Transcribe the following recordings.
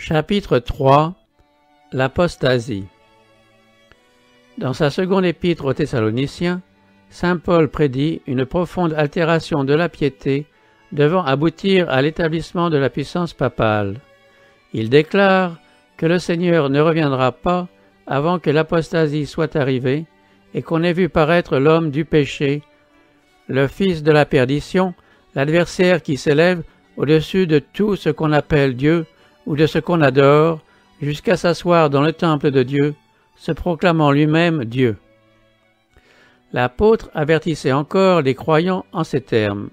Chapitre 3. L'apostasie. Dans sa seconde épître aux Thessaloniciens, saint Paul prédit une profonde altération de la piété devant aboutir à l'établissement de la puissance papale. Il déclare que le Seigneur ne reviendra pas avant que l'apostasie soit arrivée et qu'on ait vu paraître l'homme du péché, le fils de la perdition, l'adversaire qui s'élève au-dessus de tout ce qu'on appelle Dieu ou de ce qu'on adore, jusqu'à s'asseoir dans le temple de Dieu, se proclamant lui-même Dieu. L'apôtre avertissait encore les croyants en ces termes.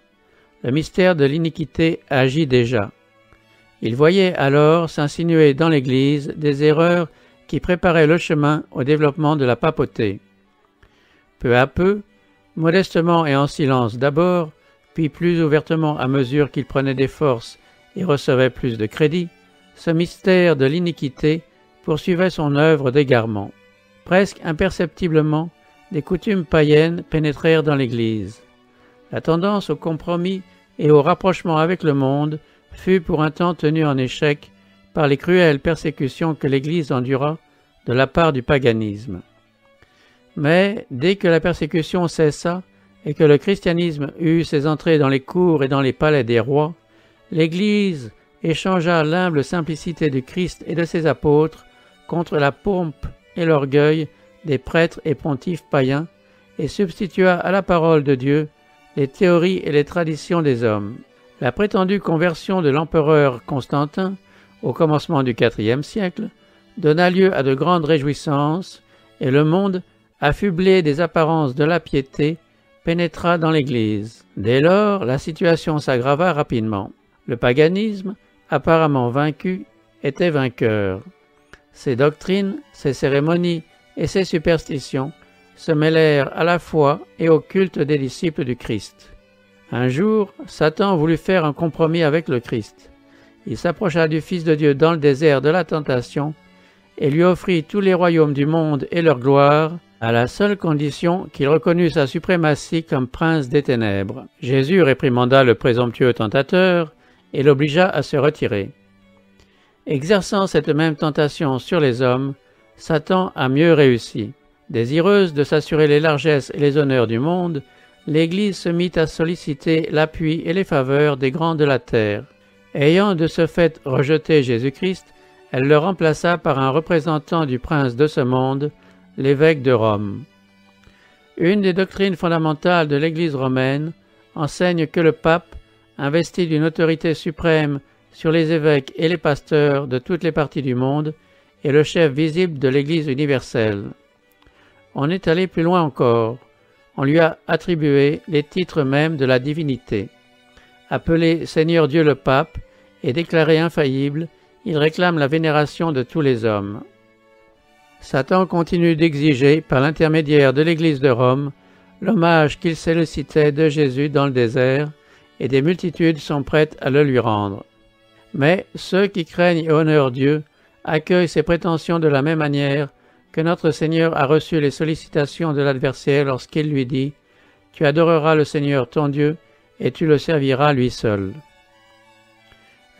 Le mystère de l'iniquité agit déjà. Il voyait alors s'insinuer dans l'Église des erreurs qui préparaient le chemin au développement de la papauté. Peu à peu, modestement et en silence d'abord, puis plus ouvertement à mesure qu'il prenait des forces et recevait plus de crédit, ce mystère de l'iniquité poursuivait son œuvre d'égarement. Presque imperceptiblement, des coutumes païennes pénétrèrent dans l'Église. La tendance au compromis et au rapprochement avec le monde fut pour un temps tenue en échec par les cruelles persécutions que l'Église endura de la part du paganisme. Mais dès que la persécution cessa et que le christianisme eut ses entrées dans les cours et dans les palais des rois, l'Église échangea l'humble simplicité du Christ et de ses apôtres contre la pompe et l'orgueil des prêtres et pontifes païens et substitua à la parole de Dieu les théories et les traditions des hommes. La prétendue conversion de l'empereur Constantin, au commencement du IVe siècle, donna lieu à de grandes réjouissances et le monde, affublé des apparences de la piété, pénétra dans l'Église. Dès lors, la situation s'aggrava rapidement. Le paganisme, apparemment vaincu, était vainqueur. Ses doctrines, ses cérémonies et ses superstitions se mêlèrent à la foi et au culte des disciples du Christ. Un jour, Satan voulut faire un compromis avec le Christ. Il s'approcha du Fils de Dieu dans le désert de la tentation et lui offrit tous les royaumes du monde et leur gloire, à la seule condition qu'il reconnût sa suprématie comme prince des ténèbres. Jésus réprimanda le présomptueux tentateur et l'obligea à se retirer. Exerçant cette même tentation sur les hommes, Satan a mieux réussi. Désireuse de s'assurer les largesses et les honneurs du monde, l'Église se mit à solliciter l'appui et les faveurs des grands de la terre. Ayant de ce fait rejeté Jésus-Christ, elle le remplaça par un représentant du prince de ce monde, l'évêque de Rome. Une des doctrines fondamentales de l'Église romaine enseigne que le pape, investi d'une autorité suprême sur les évêques et les pasteurs de toutes les parties du monde, est le chef visible de l'Église universelle. On est allé plus loin encore. On lui a attribué les titres mêmes de la divinité. Appelé Seigneur Dieu le Pape et déclaré infaillible, il réclame la vénération de tous les hommes. Satan continue d'exiger, par l'intermédiaire de l'Église de Rome, l'hommage qu'il sollicitait de Jésus dans le désert, et des multitudes sont prêtes à le lui rendre. Mais ceux qui craignent et honorent Dieu accueillent ses prétentions de la même manière que notre Seigneur a reçu les sollicitations de l'adversaire lorsqu'il lui dit « Tu adoreras le Seigneur ton Dieu et tu le serviras lui seul ».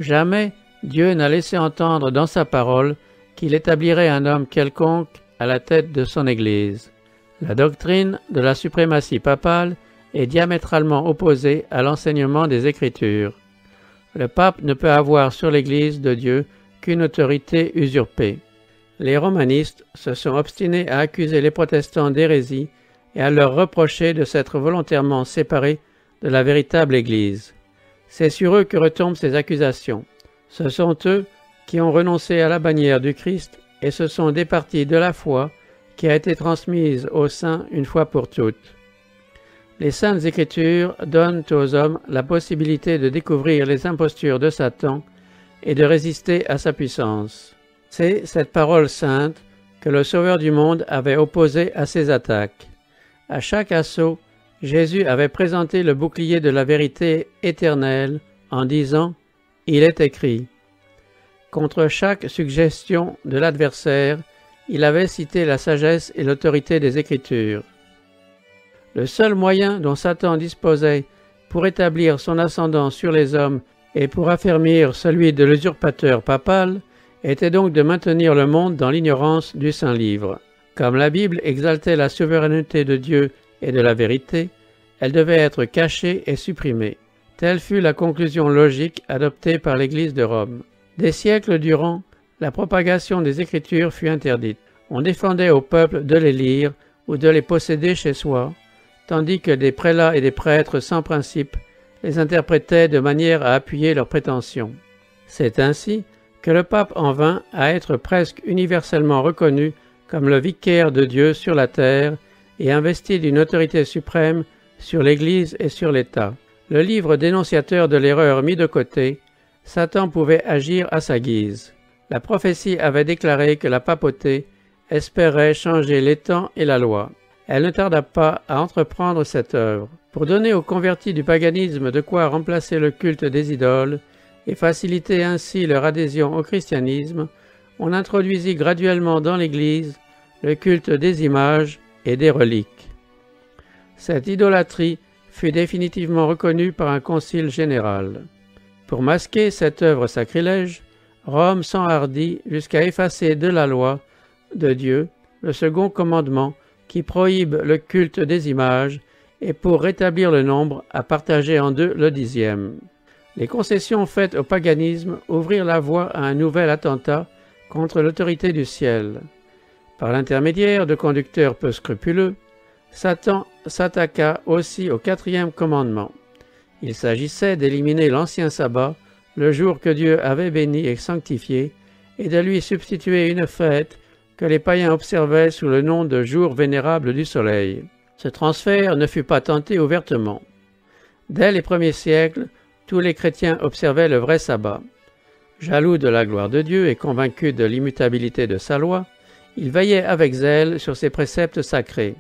Jamais Dieu n'a laissé entendre dans sa parole qu'il établirait un homme quelconque à la tête de son Église. La doctrine de la suprématie papale est diamétralement opposée à l'enseignement des Écritures. Le pape ne peut avoir sur l'Église de Dieu qu'une autorité usurpée. Les romanistes se sont obstinés à accuser les protestants d'hérésie et à leur reprocher de s'être volontairement séparés de la véritable Église. C'est sur eux que retombent ces accusations. Ce sont eux qui ont renoncé à la bannière du Christ et se sont départis de la foi qui a été transmise aux saints une fois pour toutes. Les Saintes Écritures donnent aux hommes la possibilité de découvrir les impostures de Satan et de résister à sa puissance. C'est cette parole sainte que le Sauveur du monde avait opposée à ses attaques. À chaque assaut, Jésus avait présenté le bouclier de la vérité éternelle en disant « Il est écrit ». Contre chaque suggestion de l'adversaire, il avait cité la sagesse et l'autorité des Écritures. Le seul moyen dont Satan disposait pour établir son ascendant sur les hommes et pour affermir celui de l'usurpateur papal était donc de maintenir le monde dans l'ignorance du Saint-Livre. Comme la Bible exaltait la souveraineté de Dieu et de la vérité, elle devait être cachée et supprimée. Telle fut la conclusion logique adoptée par l'Église de Rome. Des siècles durant, la propagation des Écritures fut interdite. On défendait au peuple de les lire ou de les posséder chez soi, tandis que des prélats et des prêtres sans principe les interprétaient de manière à appuyer leurs prétentions. C'est ainsi que le pape en vint à être presque universellement reconnu comme le vicaire de Dieu sur la terre et investi d'une autorité suprême sur l'Église et sur l'État. Le livre dénonciateur de l'erreur mis de côté, Satan pouvait agir à sa guise. La prophétie avait déclaré que la papauté espérait changer les temps et la loi. Elle ne tarda pas à entreprendre cette œuvre. Pour donner aux convertis du paganisme de quoi remplacer le culte des idoles et faciliter ainsi leur adhésion au christianisme, on introduisit graduellement dans l'Église le culte des images et des reliques. Cette idolâtrie fut définitivement reconnue par un concile général. Pour masquer cette œuvre sacrilège, Rome s'enhardit jusqu'à effacer de la loi de Dieu le second commandement qui prohibe le culte des images et pour rétablir le nombre à partager en deux le 10e. Les concessions faites au paganisme ouvrirent la voie à un nouvel attentat contre l'autorité du ciel. Par l'intermédiaire de conducteurs peu scrupuleux, Satan s'attaqua aussi au 4e commandement. Il s'agissait d'éliminer l'ancien sabbat, le jour que Dieu avait béni et sanctifié, et de lui substituer une fête que les païens observaient sous le nom de jour vénérable du soleil. Ce transfert ne fut pas tenté ouvertement. Dès les premiers siècles, tous les chrétiens observaient le vrai sabbat. Jaloux de la gloire de Dieu et convaincus de l'immutabilité de sa loi, ils veillaient avec zèle sur ses préceptes sacrés.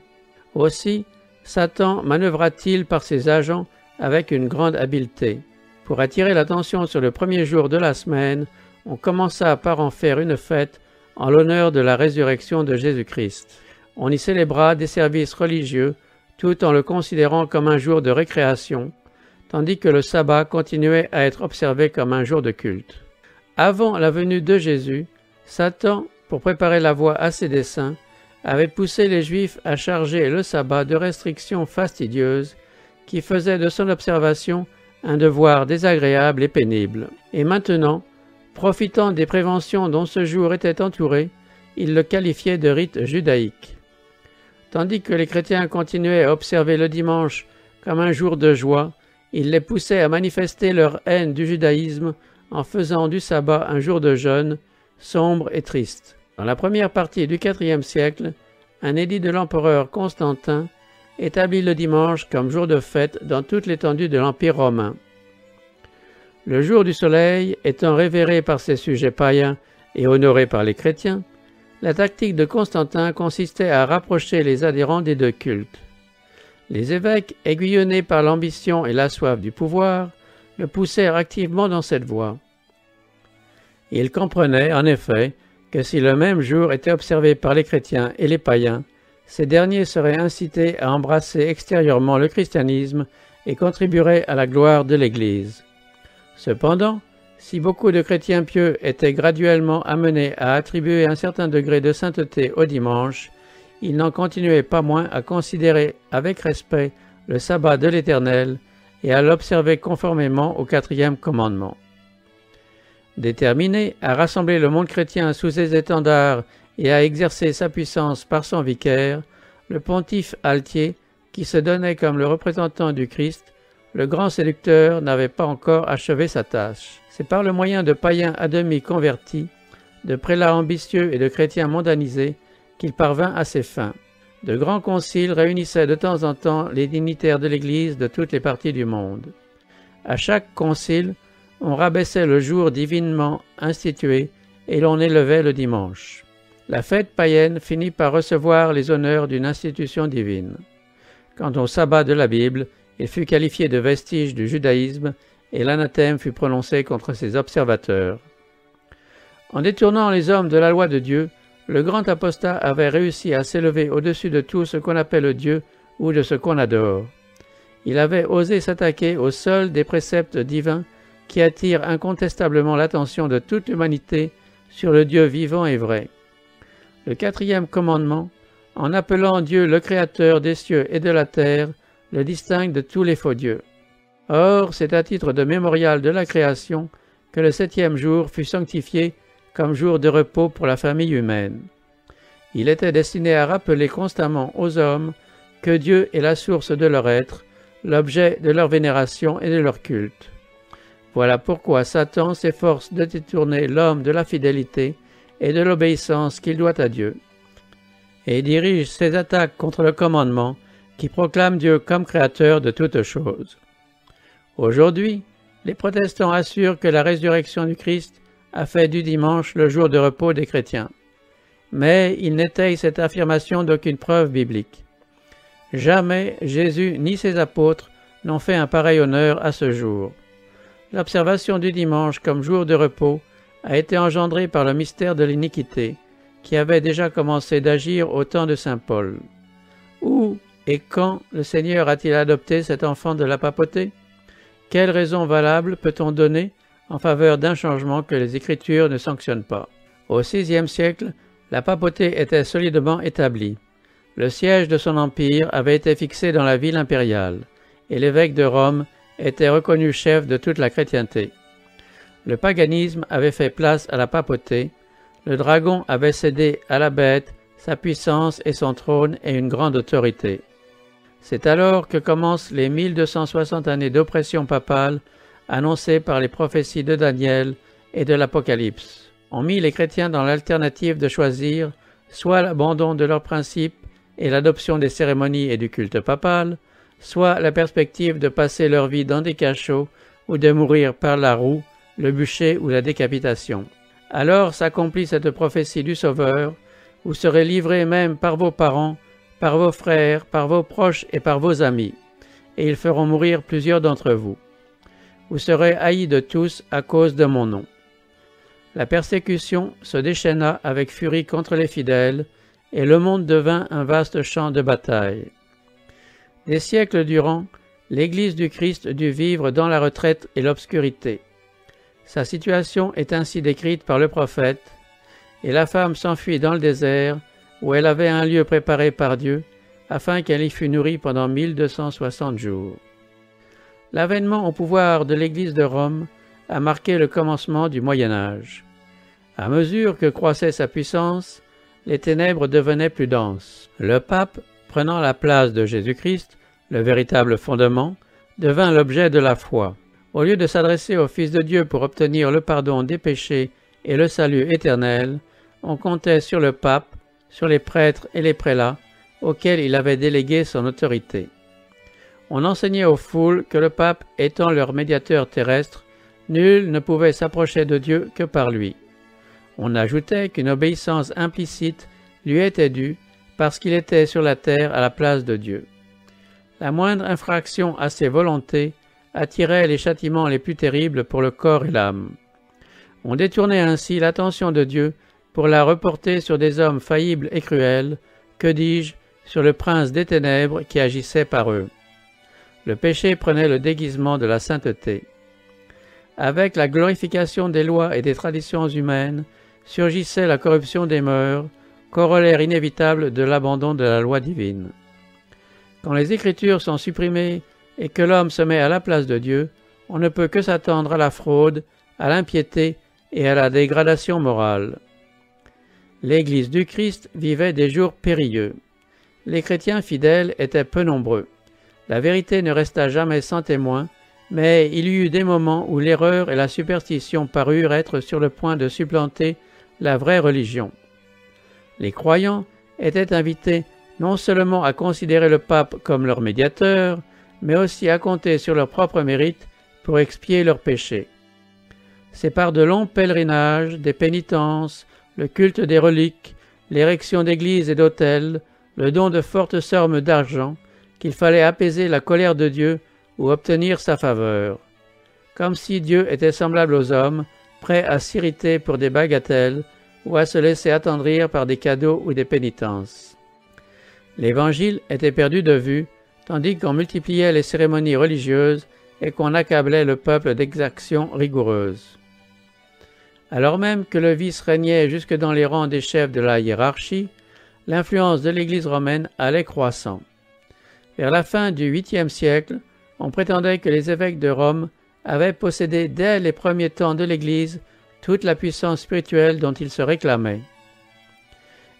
Aussi, Satan manœuvra-t-il par ses agents avec une grande habileté. Pour attirer l'attention sur le premier jour de la semaine, on commença par en faire une fête en l'honneur de la résurrection de Jésus-Christ. On y célébra des services religieux tout en le considérant comme un jour de récréation, tandis que le sabbat continuait à être observé comme un jour de culte. Avant la venue de Jésus, Satan, pour préparer la voie à ses desseins, avait poussé les Juifs à charger le sabbat de restrictions fastidieuses qui faisaient de son observation un devoir désagréable et pénible. Et maintenant, profitant des préventions dont ce jour était entouré, il le qualifiait de rite judaïque. Tandis que les chrétiens continuaient à observer le dimanche comme un jour de joie, il les poussait à manifester leur haine du judaïsme en faisant du sabbat un jour de jeûne, sombre et triste. Dans la première partie du IVe siècle, un édit de l'empereur Constantin établit le dimanche comme jour de fête dans toute l'étendue de l'Empire romain. Le jour du soleil étant révéré par ses sujets païens et honoré par les chrétiens, la tactique de Constantin consistait à rapprocher les adhérents des deux cultes. Les évêques, aiguillonnés par l'ambition et la soif du pouvoir, le poussèrent activement dans cette voie. Ils comprenaient, en effet, que si le même jour était observé par les chrétiens et les païens, ces derniers seraient incités à embrasser extérieurement le christianisme et contribueraient à la gloire de l'Église. Cependant, si beaucoup de chrétiens pieux étaient graduellement amenés à attribuer un certain degré de sainteté au dimanche, ils n'en continuaient pas moins à considérer avec respect le sabbat de l'Éternel et à l'observer conformément au 4e commandement. Déterminé à rassembler le monde chrétien sous ses étendards et à exercer sa puissance par son vicaire, le pontife Altier, qui se donnait comme le représentant du Christ, le grand séducteur n'avait pas encore achevé sa tâche. C'est par le moyen de païens à demi convertis, de prélats ambitieux et de chrétiens mondanisés qu'il parvint à ses fins. De grands conciles réunissaient de temps en temps les dignitaires de l'Église de toutes les parties du monde. À chaque concile, on rabaissait le jour divinement institué et l'on élevait le dimanche. La fête païenne finit par recevoir les honneurs d'une institution divine. Quant au sabbat de la Bible, il fut qualifié de vestige du judaïsme et l'anathème fut prononcé contre ses observateurs. En détournant les hommes de la loi de Dieu, le grand apostat avait réussi à s'élever au-dessus de tout ce qu'on appelle Dieu ou de ce qu'on adore. Il avait osé s'attaquer au seul des préceptes divins qui attirent incontestablement l'attention de toute l'humanité sur le Dieu vivant et vrai. Le quatrième commandement, en appelant Dieu le Créateur des cieux et de la terre, le distingue de tous les faux dieux. Or, c'est à titre de mémorial de la création que le septième jour fut sanctifié comme jour de repos pour la famille humaine. Il était destiné à rappeler constamment aux hommes que Dieu est la source de leur être, l'objet de leur vénération et de leur culte. Voilà pourquoi Satan s'efforce de détourner l'homme de la fidélité et de l'obéissance qu'il doit à Dieu, et dirige ses attaques contre le commandement qui proclame Dieu comme créateur de toutes choses. Aujourd'hui, les protestants assurent que la résurrection du Christ a fait du dimanche le jour de repos des chrétiens. Mais ils n'étayent cette affirmation d'aucune preuve biblique. Jamais Jésus ni ses apôtres n'ont fait un pareil honneur à ce jour. L'observation du dimanche comme jour de repos a été engendrée par le mystère de l'iniquité, qui avait déjà commencé d'agir au temps de saint Paul. Où et quand le Seigneur a-t-il adopté cet enfant de la papauté? Quelle raison valable peut-on donner en faveur d'un changement que les Écritures ne sanctionnent pas? Au VIe siècle, la papauté était solidement établie. Le siège de son empire avait été fixé dans la ville impériale, et l'évêque de Rome était reconnu chef de toute la chrétienté. Le paganisme avait fait place à la papauté, le dragon avait cédé à la bête sa puissance et son trône et une grande autorité. C'est alors que commencent les 1260 années d'oppression papale annoncées par les prophéties de Daniel et de l'Apocalypse. On mit les chrétiens dans l'alternative de choisir soit l'abandon de leurs principes et l'adoption des cérémonies et du culte papal, soit la perspective de passer leur vie dans des cachots ou de mourir par la roue, le bûcher ou la décapitation. Alors s'accomplit cette prophétie du Sauveur, vous serez livrés même par vos parents, par vos frères, par vos proches et par vos amis, et ils feront mourir plusieurs d'entre vous. Vous serez haïs de tous à cause de mon nom. La persécution se déchaîna avec furie contre les fidèles, et le monde devint un vaste champ de bataille. Des siècles durant, l'Église du Christ dut vivre dans la retraite et l'obscurité. Sa situation est ainsi décrite par le prophète, et la femme s'enfuit dans le désert, où elle avait un lieu préparé par Dieu, afin qu'elle y fût nourrie pendant 1260 jours. L'avènement au pouvoir de l'Église de Rome a marqué le commencement du Moyen Âge. À mesure que croissait sa puissance, les ténèbres devenaient plus denses. Le pape, prenant la place de Jésus-Christ, le véritable fondement, devint l'objet de la foi. Au lieu de s'adresser au Fils de Dieu pour obtenir le pardon des péchés et le salut éternel, on comptait sur le pape, sur les prêtres et les prélats, auxquels il avait délégué son autorité. On enseignait aux foules que le pape étant leur médiateur terrestre, nul ne pouvait s'approcher de Dieu que par lui. On ajoutait qu'une obéissance implicite lui était due parce qu'il était sur la terre à la place de Dieu. La moindre infraction à ses volontés attirait les châtiments les plus terribles pour le corps et l'âme. On détournait ainsi l'attention de Dieu pour la reporter sur des hommes faillibles et cruels, que dis-je, sur le prince des ténèbres qui agissait par eux. Le péché prenait le déguisement de la sainteté. Avec la glorification des lois et des traditions humaines, surgissait la corruption des mœurs, corollaire inévitable de l'abandon de la loi divine. Quand les Écritures sont supprimées et que l'homme se met à la place de Dieu, on ne peut que s'attendre à la fraude, à l'impiété et à la dégradation morale. L'Église du Christ vivait des jours périlleux. Les chrétiens fidèles étaient peu nombreux. La vérité ne resta jamais sans témoin, mais il y eut des moments où l'erreur et la superstition parurent être sur le point de supplanter la vraie religion. Les croyants étaient invités non seulement à considérer le pape comme leur médiateur, mais aussi à compter sur leurs propres mérites pour expier leurs péchés. C'est par de longs pèlerinages, des pénitences, le culte des reliques, l'érection d'églises et d'autels, le don de fortes sommes d'argent, qu'il fallait apaiser la colère de Dieu ou obtenir sa faveur. Comme si Dieu était semblable aux hommes, prêt à s'irriter pour des bagatelles ou à se laisser attendrir par des cadeaux ou des pénitences. L'Évangile était perdu de vue, tandis qu'on multipliait les cérémonies religieuses et qu'on accablait le peuple d'exactions rigoureuses. Alors même que le vice régnait jusque dans les rangs des chefs de la hiérarchie, l'influence de l'Église romaine allait croissant. Vers la fin du 8e siècle, on prétendait que les évêques de Rome avaient possédé dès les premiers temps de l'Église toute la puissance spirituelle dont ils se réclamaient.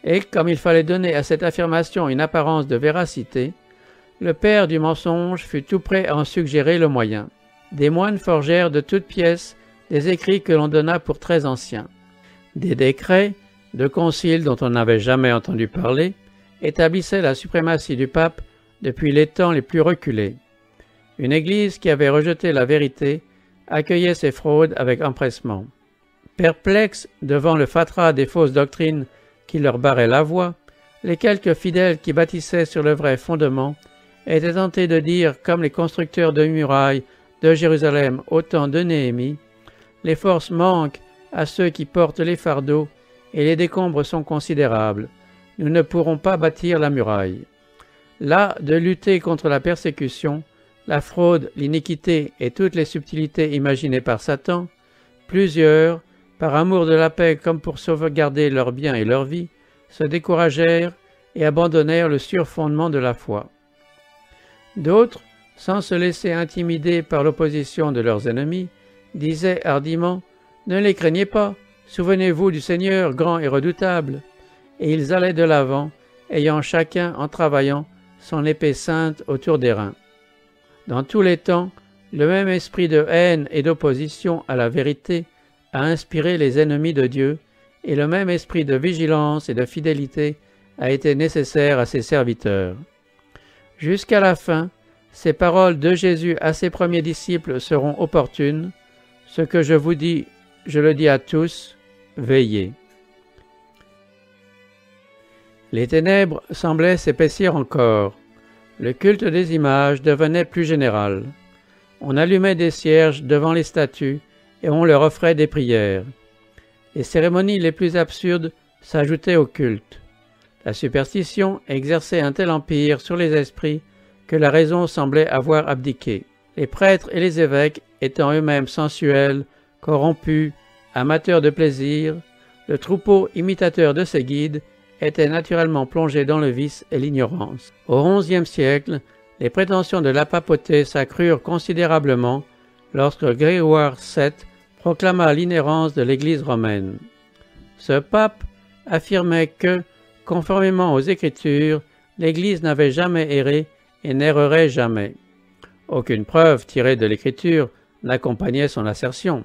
Et comme il fallait donner à cette affirmation une apparence de véracité, le père du mensonge fut tout prêt à en suggérer le moyen. Des moines forgèrent de toutes pièces des écrits que l'on donna pour très anciens. Des décrets, de conciles dont on n'avait jamais entendu parler, établissaient la suprématie du pape depuis les temps les plus reculés. Une Église qui avait rejeté la vérité accueillait ces fraudes avec empressement. Perplexes devant le fatras des fausses doctrines qui leur barraient la voie, les quelques fidèles qui bâtissaient sur le vrai fondement étaient tentés de dire, comme les constructeurs de murailles de Jérusalem au temps de Néhémie, « Les forces manquent à ceux qui portent les fardeaux et les décombres sont considérables. Nous ne pourrons pas bâtir la muraille. » Là, de lutter contre la persécution, la fraude, l'iniquité et toutes les subtilités imaginées par Satan, plusieurs, par amour de la paix comme pour sauvegarder leurs biens et leur vie, se découragèrent et abandonnèrent le sûr fondement de la foi. D'autres, sans se laisser intimider par l'opposition de leurs ennemis, disaient hardiment « Ne les craignez pas, souvenez-vous du Seigneur grand et redoutable ». Et ils allaient de l'avant, ayant chacun, en travaillant, son épée sainte autour des reins. Dans tous les temps, le même esprit de haine et d'opposition à la vérité a inspiré les ennemis de Dieu, et le même esprit de vigilance et de fidélité a été nécessaire à ses serviteurs. Jusqu'à la fin, ces paroles de Jésus à ses premiers disciples seront opportunes. Ce que je vous dis, je le dis à tous, veillez. Les ténèbres semblaient s'épaissir encore. Le culte des images devenait plus général. On allumait des cierges devant les statues et on leur offrait des prières. Les cérémonies les plus absurdes s'ajoutaient au culte. La superstition exerçait un tel empire sur les esprits que la raison semblait avoir abdiqué. Les prêtres et les évêques étant eux-mêmes sensuels, corrompus, amateurs de plaisir, le troupeau imitateur de ses guides était naturellement plongé dans le vice et l'ignorance. Au XIe siècle, les prétentions de la papauté s'accrurent considérablement lorsque Grégoire VII proclama l'inhérence de l'Église romaine. Ce pape affirmait que, conformément aux Écritures, l'Église n'avait jamais erré et n'errerait jamais. Aucune preuve tirée de l'Écriture n'accompagnait son assertion.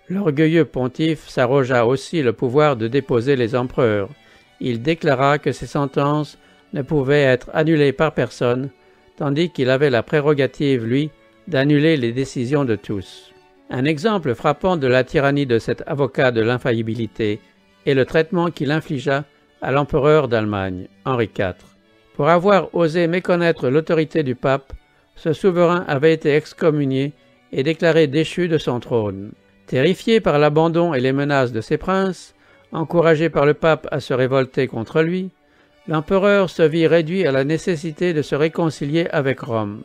L'orgueilleux pontife s'arrogea aussi le pouvoir de déposer les empereurs. Il déclara que ces sentences ne pouvaient être annulées par personne, tandis qu'il avait la prérogative, lui, d'annuler les décisions de tous. Un exemple frappant de la tyrannie de cet avocat de l'infaillibilité est le traitement qu'il infligea à l'empereur d'Allemagne, Henri IV. Pour avoir osé méconnaître l'autorité du pape, ce souverain avait été excommunié et déclaré déchu de son trône. Terrifié par l'abandon et les menaces de ses princes, encouragé par le pape à se révolter contre lui, l'empereur se vit réduit à la nécessité de se réconcilier avec Rome.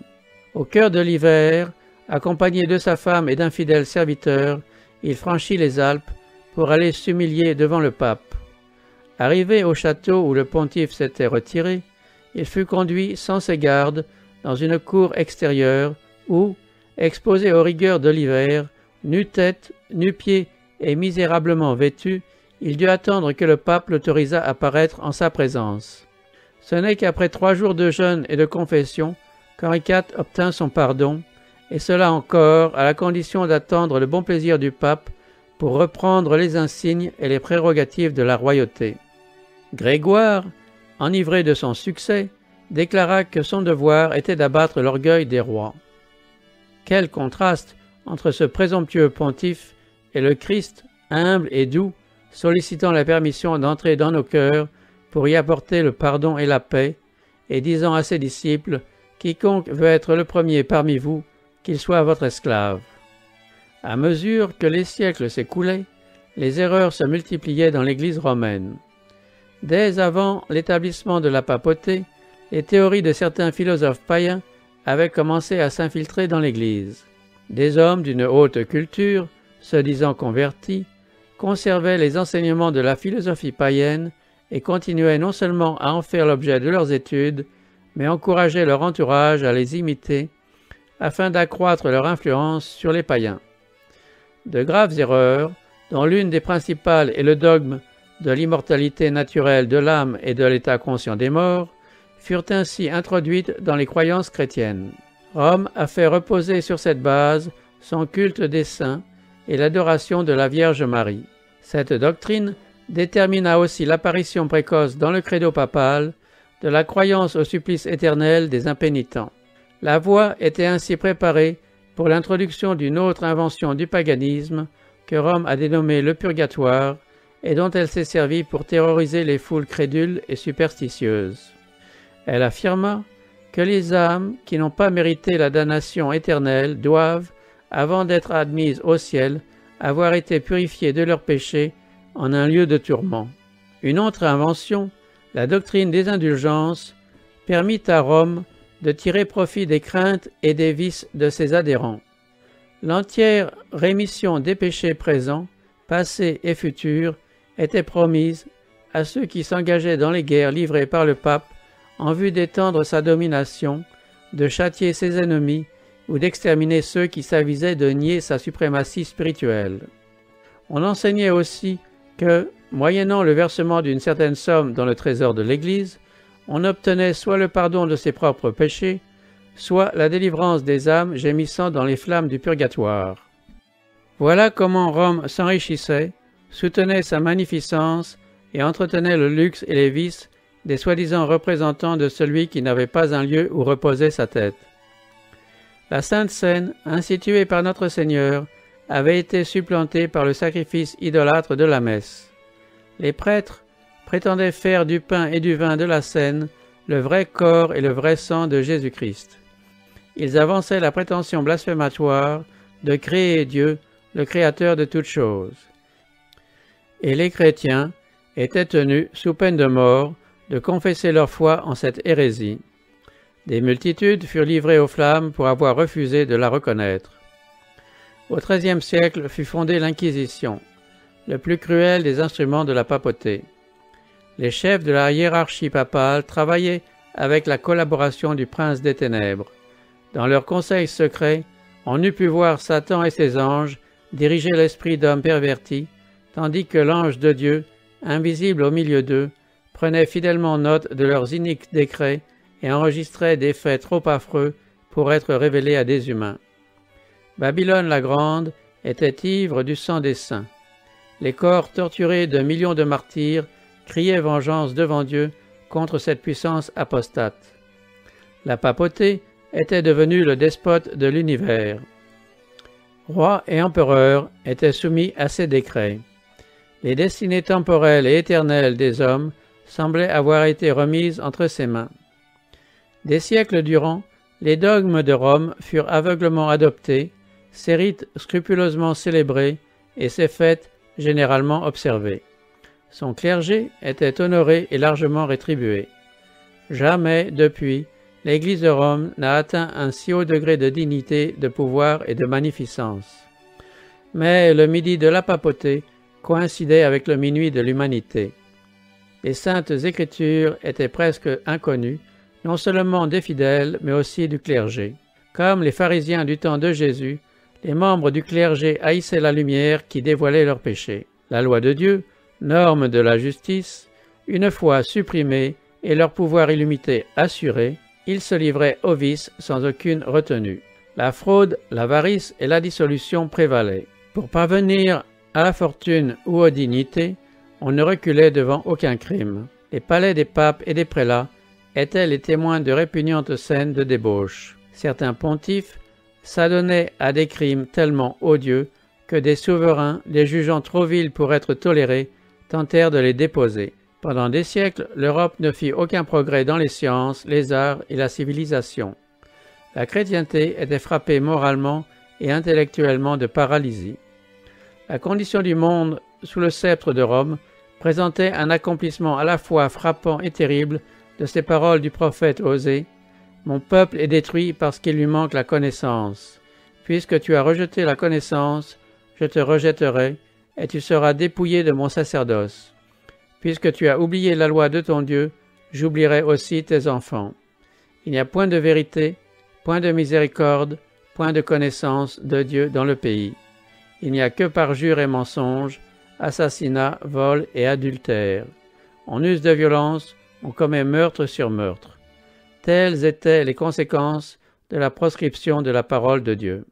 Au cœur de l'hiver, accompagné de sa femme et d'un fidèle serviteur, il franchit les Alpes pour aller s'humilier devant le pape. Arrivé au château où le pontife s'était retiré, il fut conduit sans ses gardes dans une cour extérieure où, exposé aux rigueurs de l'hiver, nu-tête, nu-pied et misérablement vêtu, il dut attendre que le pape l'autorisât à paraître en sa présence. Ce n'est qu'après 3 jours de jeûne et de confession qu'Henri IV obtint son pardon, et cela encore à la condition d'attendre le bon plaisir du pape pour reprendre les insignes et les prérogatives de la royauté. Grégoire, enivré de son succès, déclara que son devoir était d'abattre l'orgueil des rois. Quel contraste entre ce présomptueux pontife et le Christ, humble et doux, sollicitant la permission d'entrer dans nos cœurs pour y apporter le pardon et la paix, et disant à ses disciples « Quiconque veut être le premier parmi vous, qu'il soit votre esclave ». À mesure que les siècles s'écoulaient, les erreurs se multipliaient dans l'Église romaine. Dès avant l'établissement de la papauté, les théories de certains philosophes païens avaient commencé à s'infiltrer dans l'Église. Des hommes d'une haute culture, se disant convertis, conservaient les enseignements de la philosophie païenne et continuaient non seulement à en faire l'objet de leurs études, mais encourageaient leur entourage à les imiter afin d'accroître leur influence sur les païens. De graves erreurs, dont l'une des principales est le dogme de l'immortalité naturelle de l'âme et de l'état conscient des morts, furent ainsi introduites dans les croyances chrétiennes. Rome a fait reposer sur cette base son culte des saints et l'adoration de la Vierge Marie. Cette doctrine détermina aussi l'apparition précoce dans le credo papal de la croyance au supplice éternel des impénitents. La voie était ainsi préparée pour l'introduction d'une autre invention du paganisme que Rome a dénommée le purgatoire et dont elle s'est servie pour terroriser les foules crédules et superstitieuses. Elle affirma que les âmes qui n'ont pas mérité la damnation éternelle doivent, avant d'être admises au ciel, avoir été purifiées de leurs péchés en un lieu de tourment. Une autre invention, la doctrine des indulgences, permit à Rome de tirer profit des craintes et des vices de ses adhérents. L'entière rémission des péchés présents, passés et futurs était promise à ceux qui s'engageaient dans les guerres livrées par le pape en vue d'étendre sa domination, de châtier ses ennemis ou d'exterminer ceux qui s'avisaient de nier sa suprématie spirituelle. On enseignait aussi que, moyennant le versement d'une certaine somme dans le trésor de l'Église, on obtenait soit le pardon de ses propres péchés, soit la délivrance des âmes gémissant dans les flammes du purgatoire. Voilà comment Rome s'enrichissait, soutenait sa magnificence et entretenait le luxe et les vices des soi-disant représentants de celui qui n'avait pas un lieu où reposait sa tête. La Sainte Seine, instituée par notre Seigneur, avait été supplantée par le sacrifice idolâtre de la messe. Les prêtres prétendaient faire du pain et du vin de la Seine le vrai corps et le vrai sang de Jésus-Christ. Ils avançaient la prétention blasphématoire de créer Dieu, le Créateur de toutes choses. Et les chrétiens étaient tenus, sous peine de mort, de confesser leur foi en cette hérésie. Des multitudes furent livrées aux flammes pour avoir refusé de la reconnaître. Au XIIIe siècle fut fondée l'Inquisition, le plus cruel des instruments de la papauté. Les chefs de la hiérarchie papale travaillaient avec la collaboration du prince des ténèbres. Dans leurs conseils secrets, on eût pu voir Satan et ses anges diriger l'esprit d'hommes pervertis, tandis que l'ange de Dieu, invisible au milieu d'eux, prenait fidèlement note de leurs iniques décrets et enregistrait des faits trop affreux pour être révélés à des humains. Babylone la Grande était ivre du sang des saints. Les corps torturés de millions de martyrs criaient vengeance devant Dieu contre cette puissance apostate. La papauté était devenue le despote de l'univers. Rois et empereurs étaient soumis à ses décrets. Les destinées temporelles et éternelles des hommes semblaient avoir été remises entre ses mains. Des siècles durant, les dogmes de Rome furent aveuglement adoptés, ses rites scrupuleusement célébrés et ses fêtes généralement observées. Son clergé était honoré et largement rétribué. Jamais, depuis, l'Église de Rome n'a atteint un si haut degré de dignité, de pouvoir et de magnificence. Mais le midi de la papauté coïncidait avec le minuit de l'humanité. Les saintes écritures étaient presque inconnues, non seulement des fidèles, mais aussi du clergé. Comme les pharisiens du temps de Jésus, les membres du clergé haïssaient la lumière qui dévoilait leurs péchés. La loi de Dieu, norme de la justice, une fois supprimée et leur pouvoir illimité assuré, ils se livraient au vice sans aucune retenue. La fraude, l'avarice et la dissolution prévalaient. Pour parvenir à la fortune ou aux dignités, on ne reculait devant aucun crime. Les palais des papes et des prélats étaient les témoins de répugnantes scènes de débauche. Certains pontifes s'adonnaient à des crimes tellement odieux que des souverains, les jugeant trop vils pour être tolérés, tentèrent de les déposer. Pendant des siècles, l'Europe ne fit aucun progrès dans les sciences, les arts et la civilisation. La chrétienté était frappée moralement et intellectuellement de paralysie. La condition du monde sous le sceptre de Rome présentait un accomplissement à la fois frappant et terrible de ces paroles du prophète Osée. « Mon peuple est détruit parce qu'il lui manque la connaissance. Puisque tu as rejeté la connaissance, je te rejetterai, et tu seras dépouillé de mon sacerdoce. Puisque tu as oublié la loi de ton Dieu, j'oublierai aussi tes enfants. Il n'y a point de vérité, point de miséricorde, point de connaissance de Dieu dans le pays. Il n'y a que parjure et mensonge, assassinat, vol et adultère. On use de violence, on commet meurtre sur meurtre. Telles étaient les conséquences de la proscription de la parole de Dieu.